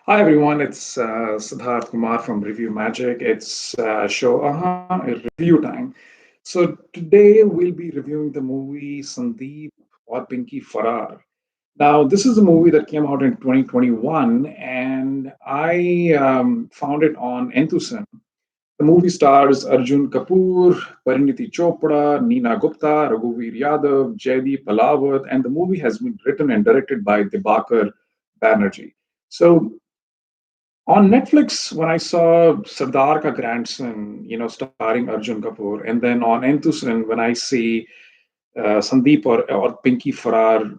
Hi everyone, it's Sidharth Kumar from ReviewMagic. It's show review time. So today we'll be reviewing the movie Sandeep or Pinky Faraar. Now this is a movie that came out in 2021, and I found it on Enthusiasm. The movie stars Arjun Kapoor, Parineeti Chopra, Neena Gupta, Rahguvir Yadav, Jaideep, Ahlawat, and the movie has been written and directed by Dibaker Banerjee. So on Netflix, when I saw Sardar Ka Grandson, starring Arjun Kapoor, and then on Enthusiasm, when I see Sandeep or Pinky Farrar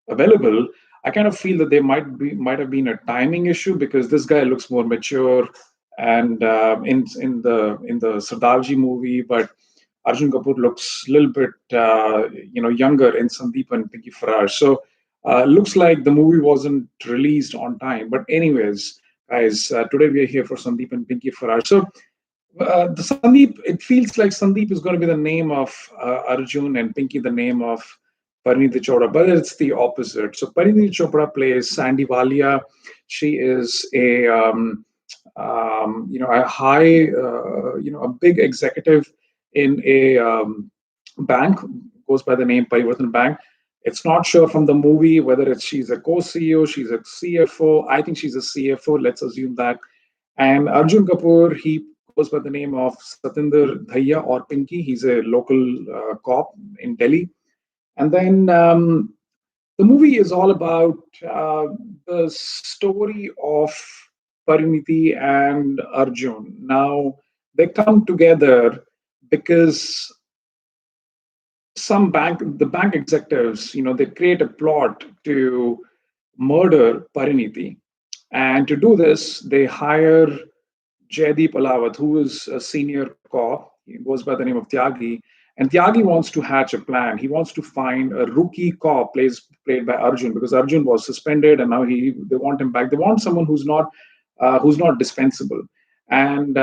available, I kind of feel that there might have been a timing issue because this guy looks more mature and in the Sardarji movie, but Arjun Kapoor looks a little bit younger in Sandeep and Pinky Farrar. So looks like the movie wasn't released on time. But anyways, guys, today we are here for Sandeep and Pinky Farrar. So the Sandeep, it feels like Sandeep is going to be the name of Arjun and Pinky the name of Parineeti Chopra, but it's the opposite. So Parineeti Chopra plays Sandy Walia. She is a high, a big executive in a bank, goes by the name Parivartan Bank. It's not sure from the movie whether she's a co-CEO, she's a CFO. I think she's a CFO. Let's assume that. And Arjun Kapoor, he goes by the name of Satinder Dhaya or Pinky. He's a local cop in Delhi. And then the movie is all about the story of Parineeti and Arjun. Now, they come together because the bank executives, they create a plot to murder Parineeti. And to do this, they hire Jaideep Ahlawat, who is a senior cop. He goes by the name of Tyagi. And Tyagi wants to hatch a plan. He wants to find a rookie cop played by Arjun because Arjun was suspended and now they want him back. They want someone who's not dispensable and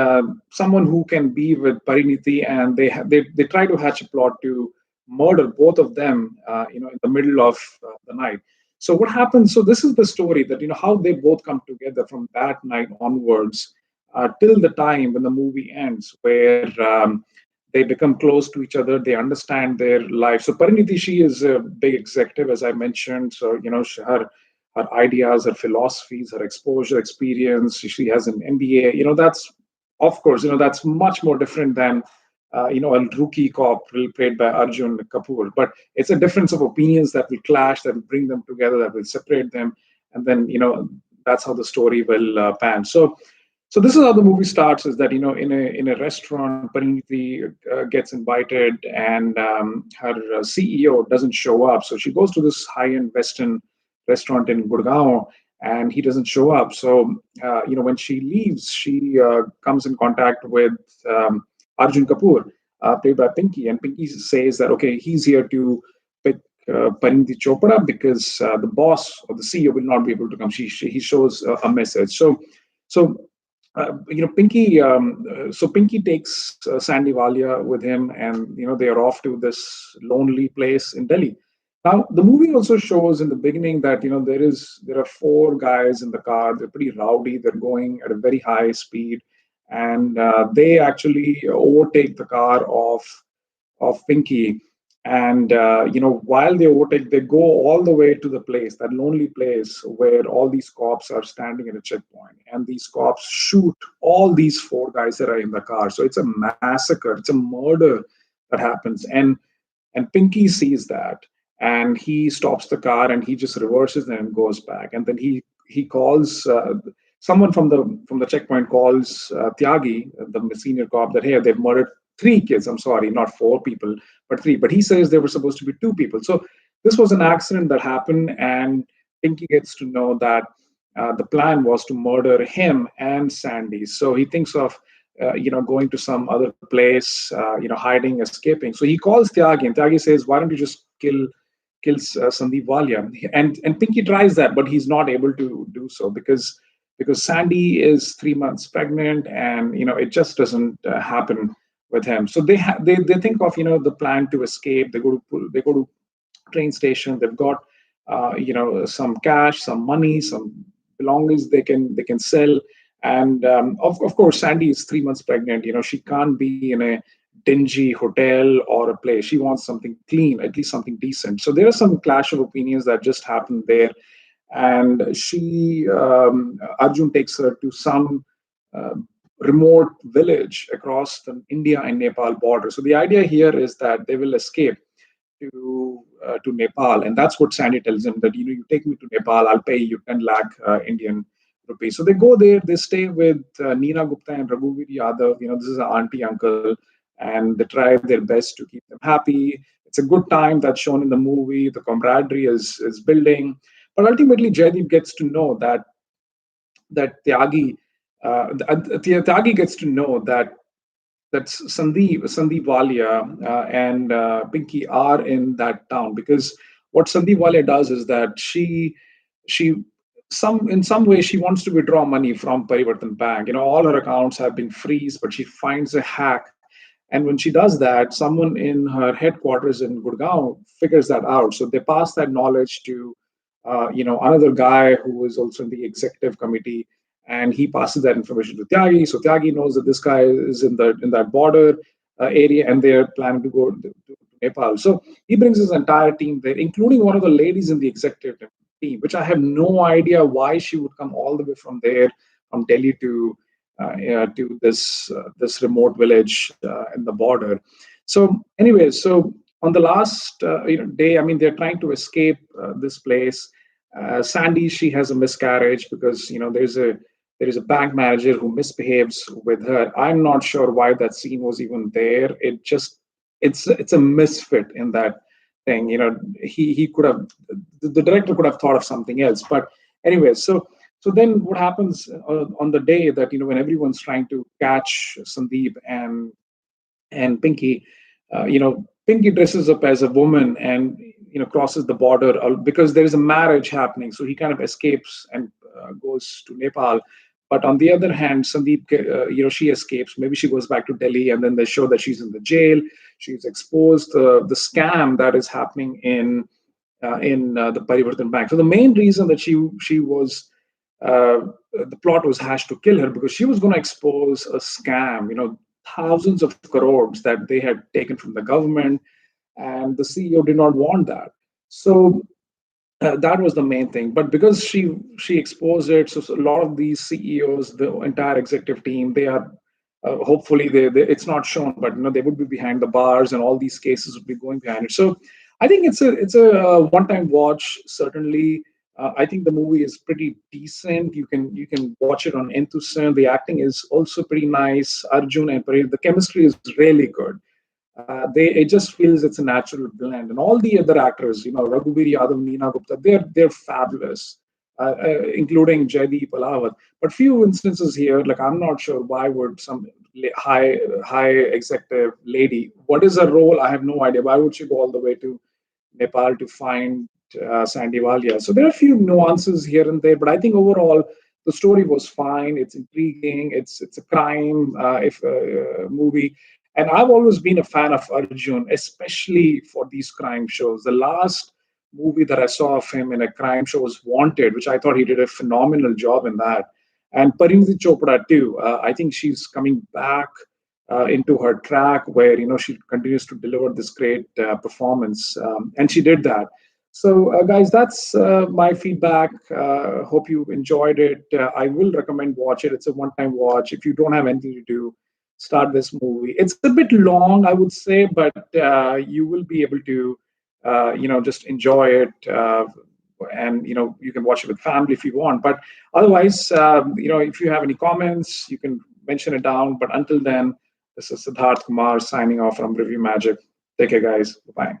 someone who can be with Parineeti. And they try to hatch a plot to murder both of them, in the middle of the night. So what happens? So this is the story that how they both come together from that night onwards till the time when the movie ends, where they become close to each other. They understand their life. So Parineeti, she is a big executive, as I mentioned. So her ideas, her philosophies, her exposure, experience. She has an MBA. That's of course that's much more different than a rookie cop played by Arjun Kapoor. But it's a difference of opinions that will clash, that will bring them together, that will separate them, and then that's how the story will pan. So this is how the movie starts: is that in a restaurant, Parineeti gets invited, and her CEO doesn't show up. So she goes to this high-end Western restaurant in Gurgaon, and he doesn't show up. So when she leaves, she comes in contact with Arjun Kapoor, played by Pinky, and Pinky says that okay, he's here to pick Parineeti Chopra because the boss or the CEO will not be able to come. He shows a message. So Pinky takes Sandy Walia with him, and they are off to this lonely place in Delhi. Now, the movie also shows in the beginning that there are four guys in the car. They're pretty rowdy. They're going at a very high speed, and they actually overtake the car of Pinky. And while they overtake, they go all the way to the place, that lonely place where all these cops are standing at a checkpoint, and these cops shoot all these four guys that are in the car. So it's a massacre, it's a murder that happens, and Pinky sees that, and he stops the car and he just reverses and goes back, and then he calls. Someone from the checkpoint calls Tyagi, the senior cop, that hey, they've murdered three kids. I'm sorry, not four people, but three. But he says there were supposed to be two people. So this was an accident that happened, and Pinky gets to know that the plan was to murder him and Sandy. So he thinks of going to some other place, hiding, escaping. So he calls Tyagi, and Tyagi says, "Why don't you just kills Sandeep Walia?" And Pinky tries that, but he's not able to do so because Sandy is 3 months pregnant, and it just doesn't happen with him. So they think of the plan to escape. They go to train station. They've got some cash, some money, some belongings they can sell. And of course, Sandy is 3 months pregnant. She can't be in a dingy hotel or a place. She wants something clean, at least something decent. So there are some clash of opinions that just happened there. And Arjun takes her to some uh, remote village across the India and Nepal border. So the idea here is that they will escape to Nepal, and that's what Sandy tells him, that you take me to Nepal, I'll pay you 10 lakh Indian rupees. So they go there, they stay with Neena Gupta and Rahguvir Yadav. This is an auntie uncle, and they try their best to keep them happy. It's a good time that's shown in the movie. The camaraderie is building, but ultimately Jaideep gets to know that Tyagi gets to know that Sandeep Walia and Pinky are in that town, because what Sandeep Walia does is that she some in some way she wants to withdraw money from Parivartan Bank. All her accounts have been freezed, but she finds a hack. And when she does that, someone in her headquarters in Gurgaon figures that out. So they pass that knowledge to another guy who is also in the executive committee, and he passes that information to Tyagi. So Tyagi knows that this guy is in that border area, and they're planning to go to Nepal. So he brings his entire team there, including one of the ladies in the executive team, which I have no idea why she would come all the way from there, from Delhi to this remote village in the border. So, anyways, so on the last day, I mean, they're trying to escape this place. Sandy, she has a miscarriage because there is a bank manager who misbehaves with her. I'm not sure why that scene was even there. It's a misfit in that thing. He could have, the director could have thought of something else. But anyway, so then what happens on the day that when everyone's trying to catch Sandeep and Pinky, Pinky dresses up as a woman and crosses the border because there is a marriage happening. So he kind of escapes and goes to Nepal. But on the other hand, Sandeep, she escapes. Maybe she goes back to Delhi, and then they show that she's in the jail. She's exposed the scam that is happening in the Parivartan Bank. So the main reason that she was the plot was hashed to kill her, because she was going to expose a scam, thousands of crores that they had taken from the government, and the CEO did not want that. So that was the main thing. But because she exposed it, so a lot of these CEOs, the entire executive team, they are hopefully it's not shown, but they would be behind the bars, and all these cases would be going behind it. So I think it's a one-time watch. Certainly, I think the movie is pretty decent. You can watch it on Enthusiasm. The acting is also pretty nice. Arjun and Pareed, the chemistry is really good. It just feels it's a natural blend, and all the other actors, Rahguvir Yadav, Neena Gupta, they're fabulous, including Jaideep, Ahlawat. But few instances here, like I'm not sure why would some high executive lady, what is her role? I have no idea. Why would she go all the way to Nepal to find Sandy Walia? So there are a few nuances here and there, but I think overall the story was fine. It's intriguing. It's a crime if movie, and I've always been a fan of Arjun, especially for these crime shows. The last movie that I saw of him in a crime show was Wanted, which I thought he did a phenomenal job in that. And Parineeti Chopra too. I think she's coming back into her track where she continues to deliver this great performance, and she did that. So, guys, that's my feedback. Hope you enjoyed it. I will recommend watch it. It's a one-time watch. If you don't have anything to do, start this movie. It's a bit long, I would say, but you will be able to, just enjoy it. And you can watch it with family if you want. But otherwise, if you have any comments, you can mention it down. But until then, this is Sidharth Kumar signing off from Review Magic. Take care, guys. Bye.